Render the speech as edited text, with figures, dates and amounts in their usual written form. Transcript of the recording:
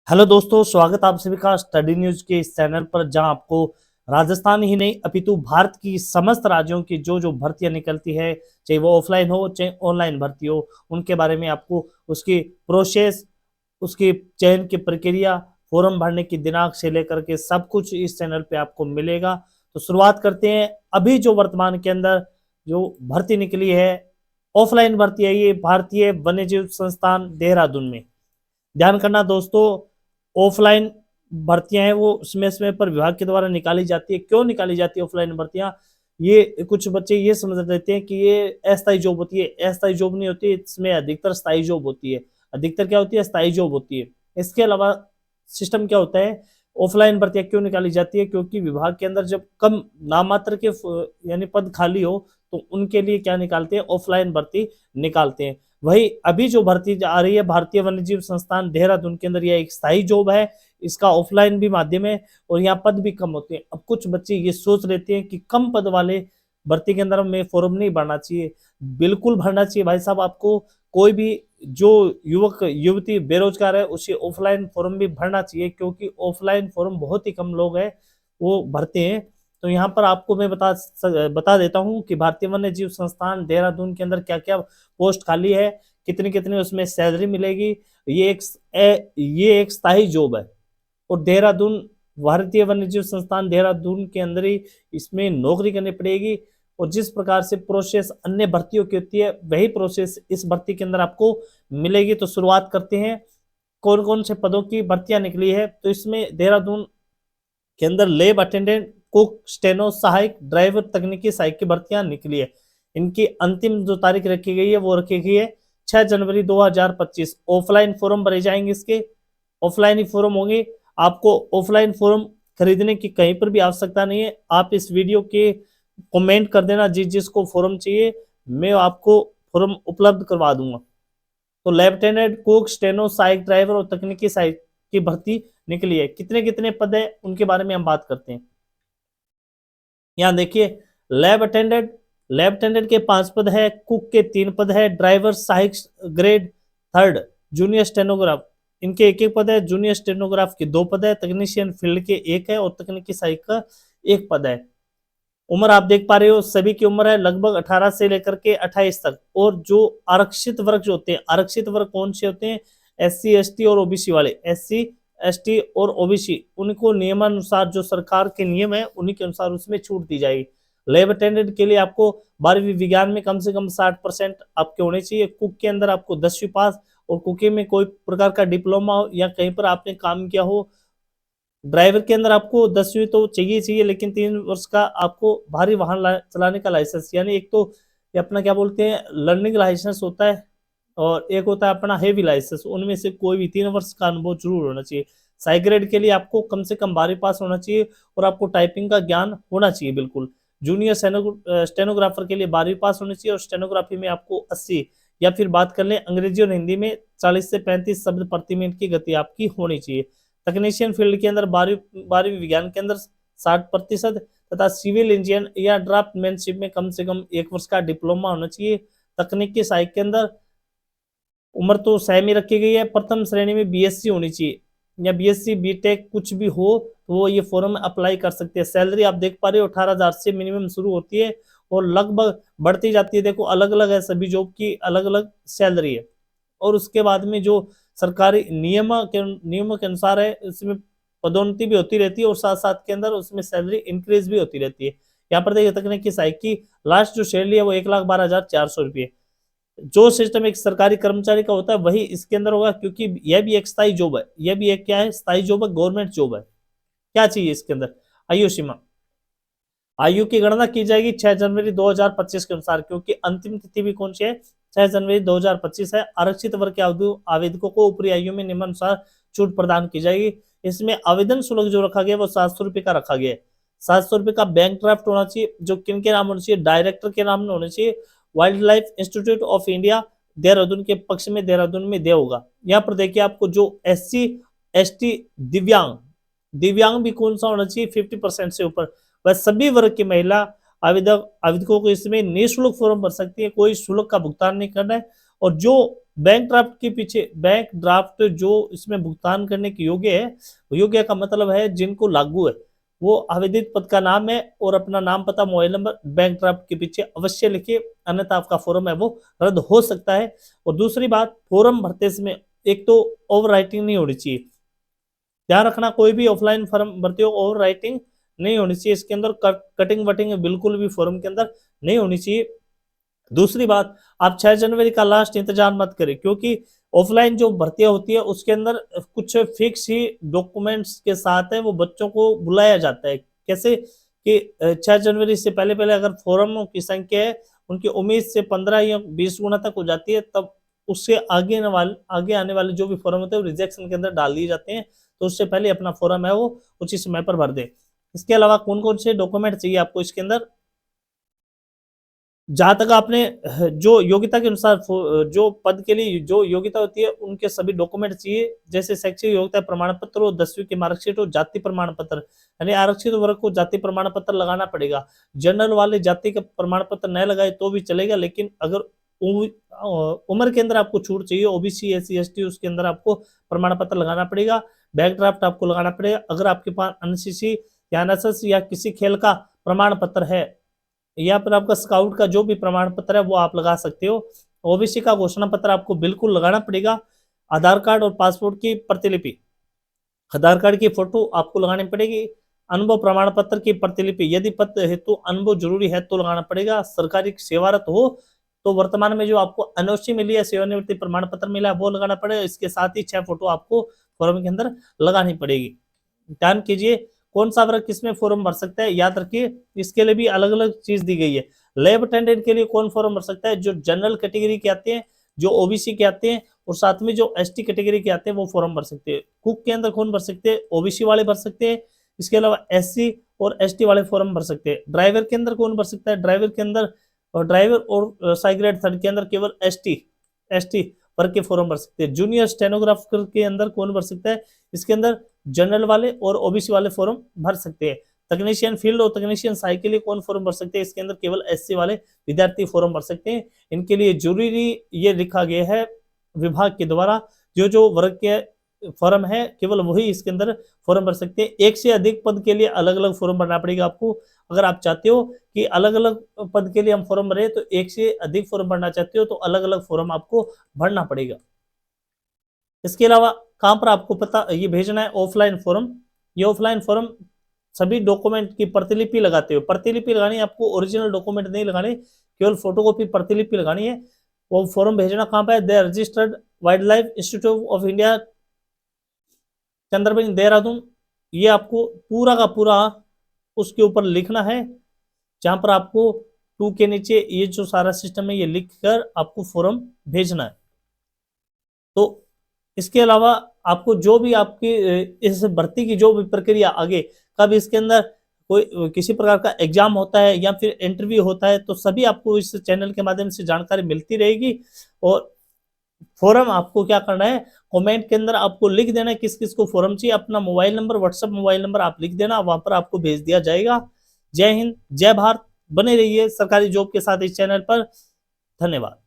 Hello दोस्तों, स्वागत आप सभी का स्टडी न्यूज के इस चैनल पर, जहां आपको राजस्थान ही नहीं अपितु भारत की समस्त राज्यों की जो जो भर्तियां निकलती है, चाहे वो ऑफलाइन हो चाहे ऑनलाइन भर्ती हो, उनके बारे में आपको उसकी प्रोसेस, उसकी चयन की प्रक्रिया, फॉर्म भरने की दिनांक से लेकर के सब कुछ इस चैनल पे आपको मिलेगा। तो शुरुआत करते हैं। अभी जो वर्तमान के अंदर जो भर्ती निकली है, ऑफलाइन भर्ती है, ये भारतीय वन्यजीव संस्थान देहरादून में। ध्यान करना दोस्तों, ऑफलाइन भर्तियां हैं वो समय समय पर विभाग के द्वारा निकाली जाती है। क्यों निकाली जाती है ऑफलाइन भर्तियां? ये कुछ बच्चे ये समझ लेते हैं कि ये अस्थायी जॉब होती है। अस्थायी जॉब नहीं होती, इसमें अधिकतर स्थायी जॉब होती है। अधिकतर क्या होती है? स्थायी जॉब होती है। इसके अलावा सिस्टम क्या होता है? ऑफलाइन भर्तियां क्यों निकाली जाती है? क्योंकि विभाग के अंदर जब कम नामात्र के यानी पद खाली हो, तो उनके लिए क्या निकालते हैं? ऑफलाइन भर्ती निकालते हैं। वही अभी जो भर्ती आ रही है भारतीय वन्यजीव संस्थान देहरादून के अंदर, यह एक स्थायी जॉब है। इसका ऑफलाइन भी माध्यम है और यहाँ पद भी कम होते हैं। अब कुछ बच्चे ये सोच लेते हैं कि कम पद वाले भर्ती के अंदर में फॉर्म नहीं भरना चाहिए। बिल्कुल भरना चाहिए भाई साहब। आपको कोई भी जो युवक युवती बेरोजगार है, उसे ऑफलाइन फॉर्म भी भरना चाहिए, क्योंकि ऑफलाइन फॉर्म बहुत ही कम लोग हैं वो भरते हैं। तो यहाँ पर आपको मैं बता देता हूँ कि भारतीय वन्य जीव संस्थान देहरादून के अंदर क्या क्या पोस्ट खाली है, कितनी कितनी उसमें सैलरी मिलेगी। ये एक स्थायी जॉब है और देहरादून, भारतीय वन्यजीव संस्थान देहरादून के अंदर ही इसमें नौकरी करनी पड़ेगी। और जिस प्रकार से प्रोसेस अन्य भर्तियों की होती है, वही प्रोसेस इस भर्ती के अंदर आपको मिलेगी। तो शुरुआत करते हैं, कौन कौन से पदों की भर्तियां निकली है। तो इसमें देहरादून के अंदर लेब अटेंडेंट, कुक, स्टेनो सहायक, ड्राइवर, तकनीकी सहायक की भर्तियां निकली है। इनकी अंतिम जो तारीख रखी गई है वो रखी गई है 6 जनवरी 2025। ऑफलाइन फॉर्म भरे जाएंगे, इसके ऑफलाइन ही फॉर्म होंगे। आपको ऑफलाइन फॉर्म खरीदने की कहीं पर भी आवश्यकता नहीं है। आप इस वीडियो के कमेंट कर देना जिस जिसको फॉर्म चाहिए, मैं आपको फॉर्म उपलब्ध करवा दूंगा। तो लेफ्टिनेंट, कुक, स्टेनो सहायक, ड्राइवर और तकनीकी सहायक की भर्ती निकली है। कितने कितने पद है उनके बारे में हम बात करते हैं। यहाँ देखिए, लैब अटेंडेंट के 5 पद है, कुक के 3 पद है, ड्राइवर सहायक ग्रेड 3, जूनियर स्टेनोग्राफ इनके 1 1 पद है, जूनियर स्टेनोग्राफ के 2 पद है, तकनीशियन फील्ड के 1 है और तकनीकी सहायक का 1 पद है। उम्र आप देख पा रहे हो, सभी की उम्र है लगभग 18 से लेकर के 28 तक। और जो आरक्षित वर्ग जो होते हैं, आरक्षित वर्ग कौन से होते हैं? SC ST और OBC वाले। SC ST और OBC, उनको नियमानुसार जो सरकार के नियम है उन्हीं के अनुसार उसमें छूट दी जाएगी। लैब अटेंडेंट के लिए आपको 12वीं विज्ञान में कम से कम 60% आपके होने चाहिए। कुक के अंदर आपको 10वीं पास और कुकिंग में कोई प्रकार का डिप्लोमा हो या कहीं पर आपने काम किया हो। ड्राइवर के अंदर आपको 10वीं तो चाहिए, लेकिन 3 वर्ष का आपको भारी वाहन चलाने का लाइसेंस, यानी एक तो ये अपना क्या बोलते हैं लर्निंग लाइसेंस होता है, और एक होता है अपना हेवी लाइसेंस। उनमें से कोई भी 3 वर्ष का अनुभव जरूर होना चाहिए। साइग्रेड के लिए आपको कम से कम 12वीं पास होना चाहिए और आपको टाइपिंग का ज्ञान होना चाहिए बिल्कुल। जूनियर स्टेनोग्राफर के लिए 12वीं पास होनी चाहिए और स्टेनोग्राफी में आपको 80, या फिर बात कर लें अंग्रेजी और हिंदी में 40 से 35 शब्द प्रति मिनट की गति आपकी होनी चाहिए। तकनीशियन फील्ड के अंदर 12वीं विज्ञान के अंदर 60% तथा सिविल इंजीनियर या ड्राफ्टमैनशिप में कम से कम 1 वर्ष का डिप्लोमा होना चाहिए। तकनीकी सहायक के अंदर उम्र तो सेम ही रखी गई है, प्रथम श्रेणी में BSc होनी चाहिए या BSc BTech कुछ भी हो तो वो ये फॉर्म अप्लाई कर सकते हैं। सैलरी आप देख पा रहे हो 18,000 से मिनिमम शुरू होती है और लगभग बढ़ती जाती है। देखो अलग अलग है, सभी जॉब की अलग अलग सैलरी है। और उसके बाद में जो सरकारी नियमों के अनुसार है, इसमें पदोन्नति भी होती रहती है और साथ साथ के अंदर उसमें सैलरी इंक्रीज भी होती रहती है। यहाँ पर देखिए तकनीकी सहायक की लास्ट जो सैलरी है वो 1,12,400 रुपये। जो सिस्टम एक सरकारी कर्मचारी का होता है वही इसके अंदर होगा, क्योंकि यह भी एक स्थायी जॉब है। यह भी एक क्या है? स्थायी जॉब है, गवर्नमेंट जॉब है। क्या चाहिए इसके अंदर? आयु सीमा, आयु की गणना की जाएगी 6 जनवरी 2025 के अनुसार, क्योंकि अंतिम तिथि भी कौन सी है? 6 जनवरी 2025 है। आरक्षित वर्ग के आवेदकों को ऊपरी आयु में निम्नानुसार छूट प्रदान की जाएगी। इसमें आवेदन शुल्क जो रखा गया वो 700 रुपये का रखा गया है। 700 रुपये का बैंक ड्राफ्ट होना चाहिए, जो किन के नाम होना चाहिए? डायरेक्टर के नाम में होना चाहिए। Wild life institute of India Dehradun के पक्ष में देहरादून में दे होगा। यहाँ पर देखिए आपको जो SC ST दिव्यांग, दिव्यांग भी कौन सा होना चाहिए? 50% से ऊपर। वह सभी वर्ग की महिला आवेदकों को इसमें निःशुल्क फॉर्म भर सकती है, कोई शुल्क का भुगतान नहीं करना है। और जो बैंक ड्राफ्ट के पीछे, बैंक ड्राफ्ट जो इसमें भुगतान करने के योग्य है, योग्य का मतलब है जिनको लागू है, वो आवेदित पद का नाम है और अपना नाम, पता, मोबाइल नंबर बैंक ड्राफ्ट के पीछे अवश्य लिखिए, अन्यथा आपका फॉर्म है वो रद्द हो सकता है। और दूसरी बात, फॉर्म भरते समय एक तो ओवर राइटिंग नहीं होनी चाहिए, ध्यान रखना, कोई भी ऑफलाइन फॉर्म भरते हो ओवर राइटिंग नहीं होनी चाहिए, इसके अंदर कटिंग वटिंग बिल्कुल भी फॉर्म के अंदर नहीं होनी चाहिए। दूसरी बात, आप 6 जनवरी का लास्ट इंतजार मत करें, क्योंकि ऑफलाइन जो भर्तियां होती है उसके अंदर कुछ फिक्स ही डॉक्यूमेंट्स के साथ है वो बच्चों को बुलाया जाता है। कैसे कि 6 जनवरी से पहले पहले अगर फॉर्मों की संख्या है उनकी उम्मीद से 15 या 20 गुना तक हो जाती है, तब उससे आगे आने वाले जो भी फॉर्म होते हैं वो रिजेक्शन के अंदर डाल दिए जाते हैं। तो उससे पहले अपना फॉर्म है वो उसी समय पर भर दे। इसके अलावा कौन कौन से डॉक्यूमेंट चाहिए आपको इसके अंदर, जहां तक आपने जो योग्यता के अनुसार जो पद के लिए जो योग्यता होती है उनके सभी डॉक्यूमेंट चाहिए, जैसे शैक्षिक योग्यता प्रमाण पत्र हो, 10वीं की मार्कशीट हो, जाति प्रमाण पत्र, यानी आरक्षित वर्ग को जाति प्रमाण पत्र लगाना पड़ेगा। जनरल वाले जाति का प्रमाण पत्र न लगाए तो भी चलेगा, लेकिन अगर उम्र के अंदर आपको छूट चाहिए, ओबीसी SC ST, उसके अंदर आपको प्रमाण पत्र लगाना पड़ेगा। बैंक ड्राफ्ट आपको लगाना पड़ेगा। अगर आपके पास एनसीसी या एनएसएस या किसी खेल का प्रमाण पत्र है या फिर आपका स्काउट का जो भी प्रमाण पत्र है वो आप लगा सकते हो। ओबीसी का घोषणा पत्र आपको बिल्कुल लगाना पड़ेगा। आधार कार्ड और पासपोर्ट की प्रतिलिपि, आधार कार्ड की फोटो आपको लगानी पड़ेगी। अनुभव प्रमाण पत्र की प्रतिलिपि, यदि पद हेतु अनुभव जरूरी है तो लगाना पड़ेगा। सरकारी सेवारत हो तो वर्तमान में जो आपको एनओसी मिली है, सेवानिवृत्ति प्रमाण पत्र मिला है, वो लगाना पड़ेगा। इसके साथ ही 6 फोटो आपको फॉर्म के अंदर लगानी पड़ेगी। ध्यान कीजिए, कौन सा वर्ग किसमें फॉर्म भर सकता है, याद रखिए इसके लिए भी अलग अलग चीज दी गई है। लैब अटेंडेंट के लिए कौन फॉर्म भर सकता है, जो जनरल कैटेगरी के आते हैं, जो ओबीसी के आते हैं, और साथ में जो एसटी कैटेगरी के आते हैं वो फॉर्म भर सकते हैं। कुक के अंदर कौन भर सकते हैं, ओबीसी वाले भर सकते हैं। इसके अलावा एससी और एसटी वाले फॉर्म भर सकते हैं। ड्राइवर के अंदर कौन भर सकता है, ड्राइवर के अंदर और ड्राइवर और साई ग्रेड 3 के अंदर केवल एसटी वर्ग के फॉर्म भर सकते हैं। जूनियर स्टेनोग्राफर के अंदर कौन भर सकता है, इसके अंदर जनरल वाले और ओबीसी वाले फॉर्म भर सकते हैं। तकनीशियन फील्ड और तकनीशियन साई के लिए कौन फॉर्म भर सकते हैं, इसके अंदर केवल एससी वाले विद्यार्थी फॉर्म भर सकते हैं। इनके लिए जरूरी ये लिखा गया है विभाग के द्वारा, जो जो वर्ग के फॉर्म है केवल वही इसके अंदर फॉर्म भर सकते हैं। एक से अधिक पद के लिए अलग अलग फॉर्म भरना पड़ेगा आपको। अगर आप चाहते हो कि अलग अलग पद के लिए हम फॉर्म भरें, तो एक से अधिक फॉर्म भरना चाहते हो तो अलग अलग फॉर्म आपको भरना पड़ेगा। इसके अलावा कहां पर आपको पता ये भेजना है, ऑफलाइन फॉर्म। ये ऑफलाइन फॉर्म सभी डॉक्यूमेंट की प्रतिलिपि लगाते हो, प्रतिलिपि लगानी है आपको, ओरिजिनल डॉक्यूमेंट नहीं लगाने, केवल फोटोकॉपी प्रतिलिपि लगानी है। वो फॉर्म भेजना कहां पर है, the registered wildlife institute of India, Chandrabani, Dehradun. ये आपको पूरा का पूरा उसके ऊपर लिखना है, जहां पर आपको 2 के नीचे ये जो सारा सिस्टम है ये लिख कर आपको फॉर्म भेजना है। तो इसके अलावा आपको जो भी आपकी इस भर्ती की जो भी प्रक्रिया आगे, कब इसके अंदर कोई किसी प्रकार का एग्जाम होता है या फिर इंटरव्यू होता है, तो सभी आपको इस चैनल के माध्यम से जानकारी मिलती रहेगी। और फॉर्म आपको क्या करना है, कमेंट के अंदर आपको लिख देना है किस किस को फॉर्म चाहिए, अपना mobile number, WhatsApp mobile number आप लिख देना, वहां पर आपको भेज दिया जाएगा। जय हिंद, जय भारत। बने रहिए सरकारी जॉब के साथ इस चैनल पर। धन्यवाद।